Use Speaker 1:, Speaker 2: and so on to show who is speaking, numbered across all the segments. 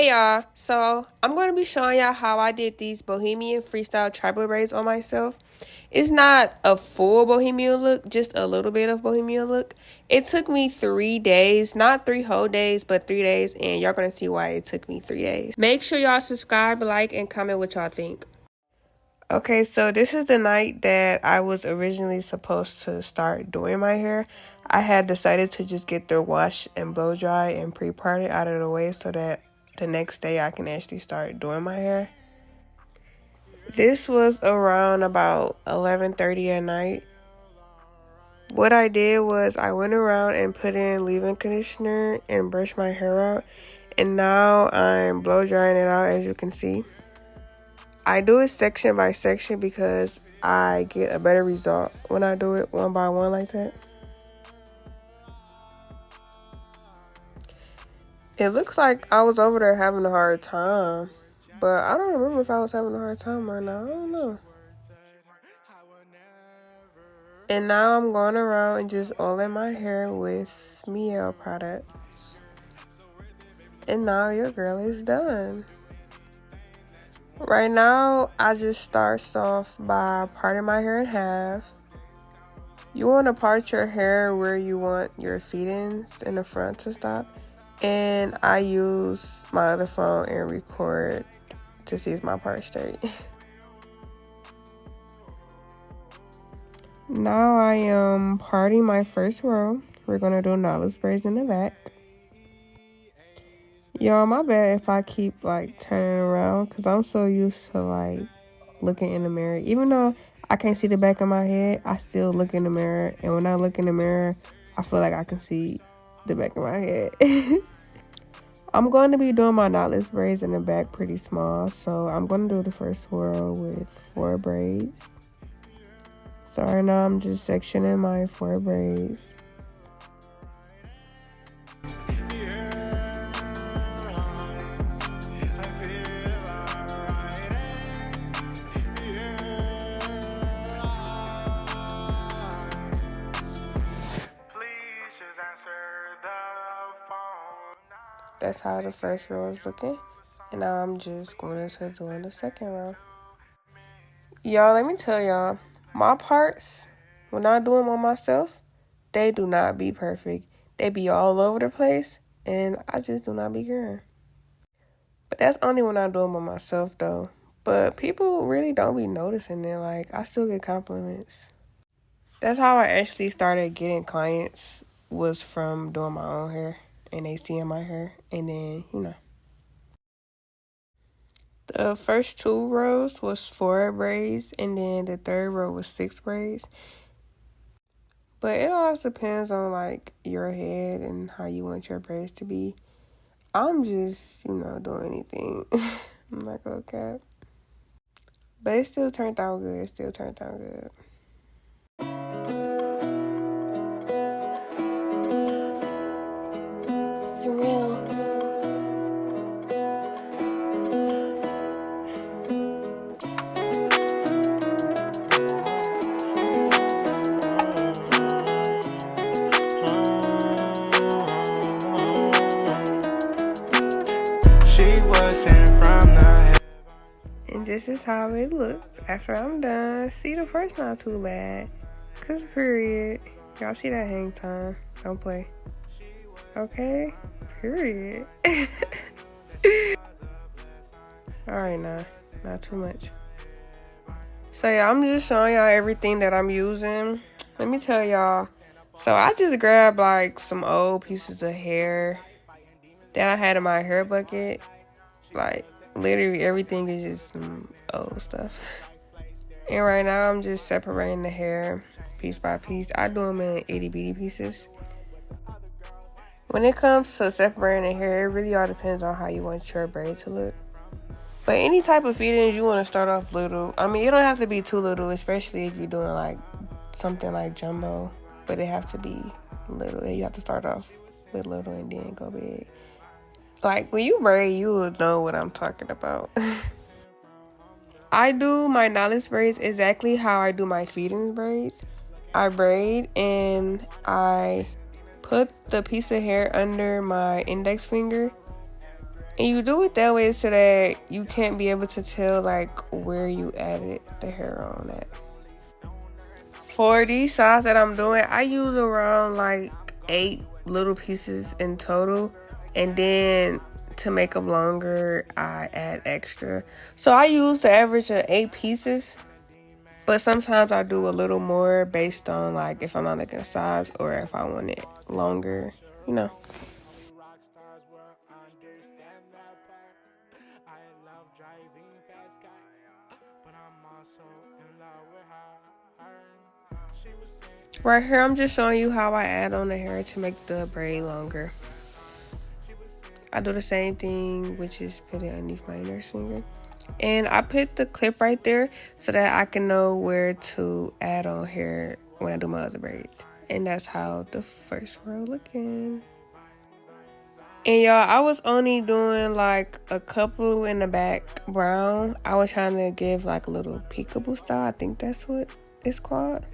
Speaker 1: Hey y'all, so I'm going to be showing y'all how I did these Bohemian Freestyle Tribal Braids on myself. It's not a full Bohemian look, just a little bit of Bohemian look. It took me 3 days, not 3 whole days, but 3 days, and y'all going to see why it took me 3 days. Make sure y'all subscribe, like, and comment what y'all think. Okay, so this is the night that I was originally supposed to start doing my hair. I had decided to just get the wash and blow dry and pre-part it out of the way so that the next day I can actually start doing my hair. This was around about 11:30 at night. What I did was I went around and put in leave-in conditioner and brushed my hair out. And now I'm blow drying it out, as you can see. I do it section by section because I get a better result when I do it one by one like that. It looks like I was over there having a hard time, but I don't remember if I was having a hard time or not. I don't know. And now I'm going around and just oiling my hair with Miel products. And now your girl is done. Right now, I just start off by parting my hair in half. You want to part your hair where you want your feet-ins in the front to stop. And I use my other phone and record to see if my part straight. Now I am parting my first row. We're going to do knotless braids in the back. Y'all, my bad if I keep like turning around because I'm so used to like looking in the mirror. Even though I can't see the back of my head, I still look in the mirror. And when I look in the mirror, I feel like I can see the back of my head. I'm going to be doing my knotless braids in the back pretty small. So I'm going to do the first row with 4 braids. So right now I'm just sectioning my 4 braids. That's how the first row is looking. And now I'm just going into doing the second row. Y'all, let me tell y'all, my parts, when I do them on myself, they do not be perfect. They be all over the place, and I just do not be caring. But that's only when I do them on myself, though. But people really don't be noticing it. Like, I still get compliments. That's how I actually started getting clients, was from doing my own hair. And they seeing my hair, and then, you know. The first 2 rows was 4 braids, and then the third row was 6 braids. But it all depends on, like, your head and how you want your braids to be. I'm just, doing anything. I'm not gonna cap. But it still turned out good.
Speaker 2: Surreal.
Speaker 3: She was sent from the.
Speaker 1: And this is how it looks after I'm done. See, the first not too bad. Cause period. Y'all see that hang time. Don't play. Okay? Period. Alright, nah. Not too much. So, yeah, I'm just showing y'all everything that I'm using. Let me tell y'all. So, I just grabbed, like, some old pieces of hair that I had in my hair bucket. Like, literally everything is just some old stuff. And right now, I'm just separating the hair piece by piece. I do them in itty bitty pieces. When it comes to separating the hair, it really all depends on how you want your braid to look. But any type of feedings, you want to start off little. I mean, you don't have to be too little, especially if you're doing like something like jumbo. But it have to be little. You have to start off with little and then go big. Like when you braid, you will know what I'm talking about. I do my knotless braids exactly how I do my feeding braids. I braid and I put the piece of hair under my index finger And you do it that way so that you can't be able to tell like where you added the hair on at. For these sides that I'm doing, I use around like 8 little pieces in total. And then to make them longer, I add extra. So I use the average of 8 pieces. But sometimes I do a little more based on like if I'm not looking at size or if I want it longer, you know. Right here, I'm just showing you how I add on the hair to make the braid longer. I do the same thing, which is put it underneath my index finger. And I put the clip right there so that I can know where to add on hair when I do my other braids. And that's how the first row looking. And y'all, I was only doing like a couple in the back brown. I was trying to give like a little peekaboo style. I think that's what it's called.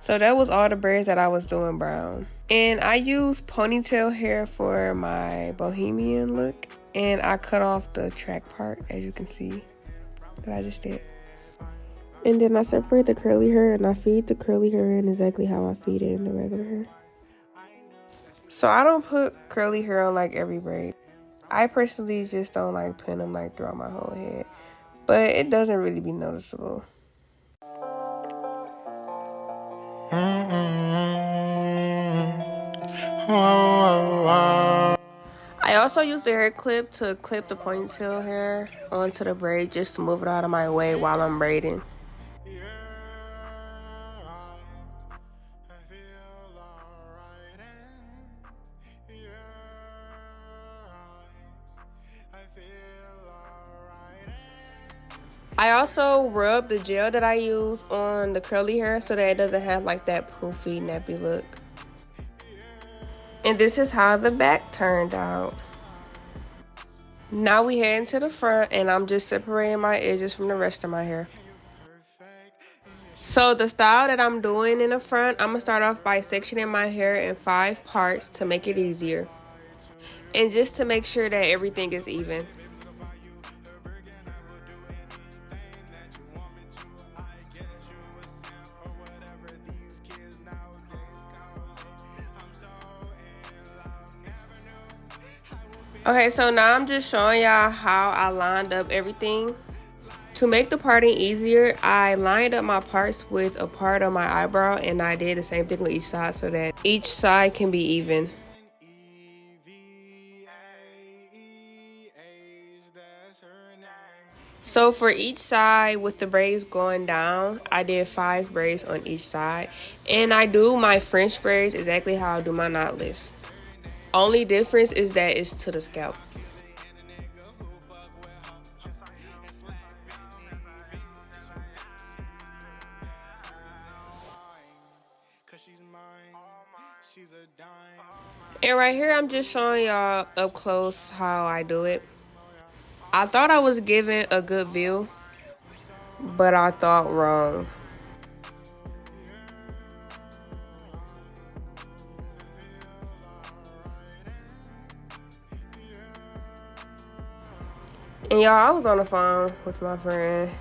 Speaker 1: So that was all the braids that I was doing brown. And I used ponytail hair for my bohemian look. And I cut off the track part, as you can see, that I just did. And then I separate the curly hair and I feed the curly hair in exactly how I feed it in the regular hair. So I don't put curly hair on like every braid. I personally just don't like putting them like throughout my whole head. But it doesn't really be noticeable. I also use the hair clip to clip the ponytail hair onto the braid just to move it out of my way while I'm braiding. I also rub the gel that I use on the curly hair so that it doesn't have like that poofy, nappy look. And this is how the back turned out. Now we head into the front and I'm just separating my edges from the rest of my hair. So the style that I'm doing in the front, I'm going to start off by sectioning my hair in 5 parts to make it easier. And just to make sure that everything is even. Okay, so now I'm just showing y'all how I lined up everything. To make the parting easier, I lined up my parts with a part of my eyebrow and I did the same thing with each side so that each side can be even. So for each side with the braids going down, I did 5 braids on each side. And I do my French braids exactly how I do my knotless. Only difference is that it's to the scalp. And right here, I'm just showing y'all up close how I do it. I thought I was giving a good view, but I thought wrong. And y'all, I was on the phone with my friend.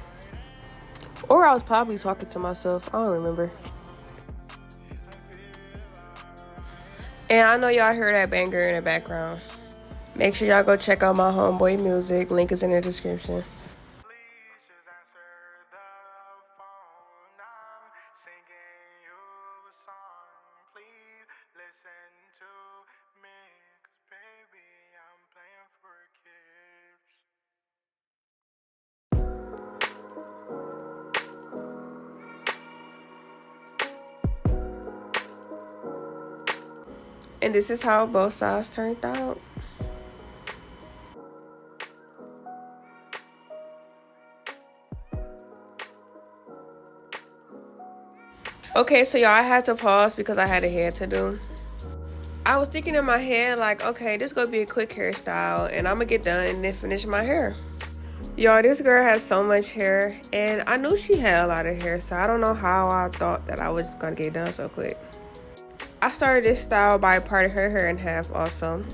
Speaker 1: Or I was probably talking to myself. I don't remember. And I know y'all hear that banger in the background. Make sure y'all go check out my homeboy music. Link is in the description. And this is how both sides turned out. Okay, so y'all, I had to pause because I had a hair to do. I was thinking in my head like, okay, this gonna be a quick hairstyle and I'm gonna get done and then finish my hair. Y'all, this girl has so much hair and I knew she had a lot of hair, so I don't know how I thought that I was gonna get done so quick. I started this style by parting her hair in half also.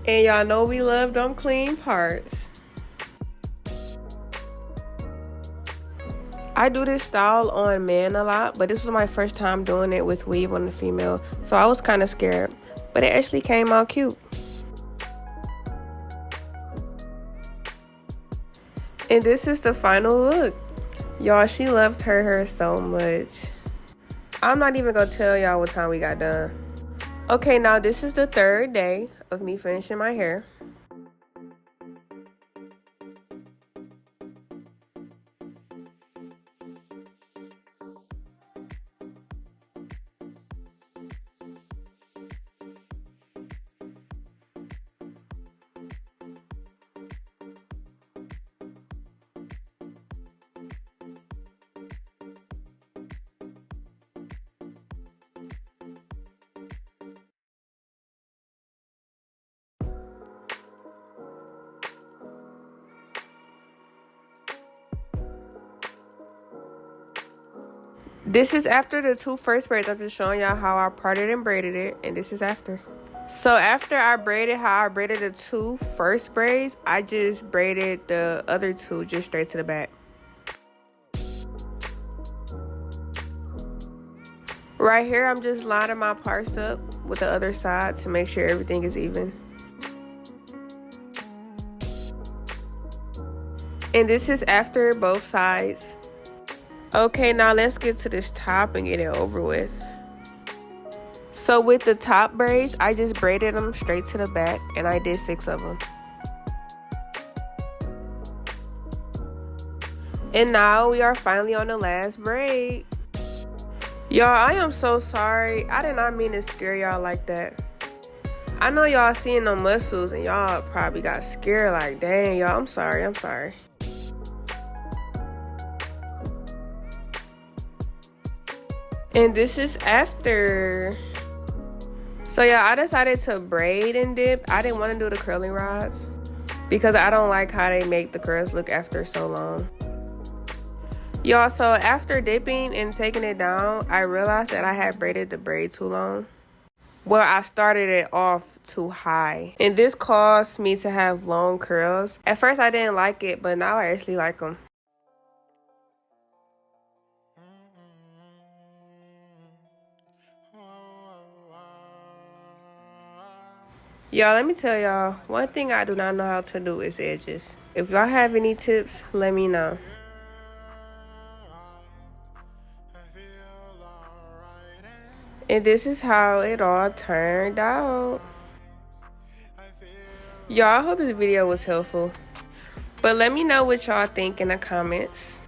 Speaker 1: And y'all know we love them clean parts. I do this style on men a lot, but this was my first time doing it with weave on the female, so I was kind of scared, but it actually came out cute. And this is the final look. Y'all, she loved her hair so much. I'm not even gonna tell y'all what time we got done. Okay, now this is the third day of me finishing my hair. This is after the two first braids. I'm just showing y'all how I parted and braided it, and this is after. So after I braided how I braided the two first braids, I just braided the other two just straight to the back. Right here, I'm just lining my parts up with the other side to make sure everything is even. And this is after both sides. Okay, now let's get to this top and get it over with. So with the top braids, I just braided them straight to the back, and I did 6 of them. And now we are finally on the last braid. Y'all, I am so sorry. I did not mean to scare y'all like that. I know y'all seeing the muscles and y'all probably got scared like, dang, y'all, I'm sorry. And this is after. So yeah, I decided to braid and dip. I didn't want to do the curling rods because I don't like how they make the curls look after so long. Y'all, so after dipping and taking it down, I realized that I had braided the braid too long. Well, I started it off too high, and this caused me to have long curls. At first I didn't like it, but now I actually like them. Y'all, let me tell y'all, one thing I do not know how to do is edges. If y'all have any tips, let me know. And this is how it all turned out. Y'all, I hope this video was helpful. But let me know what y'all think in the comments.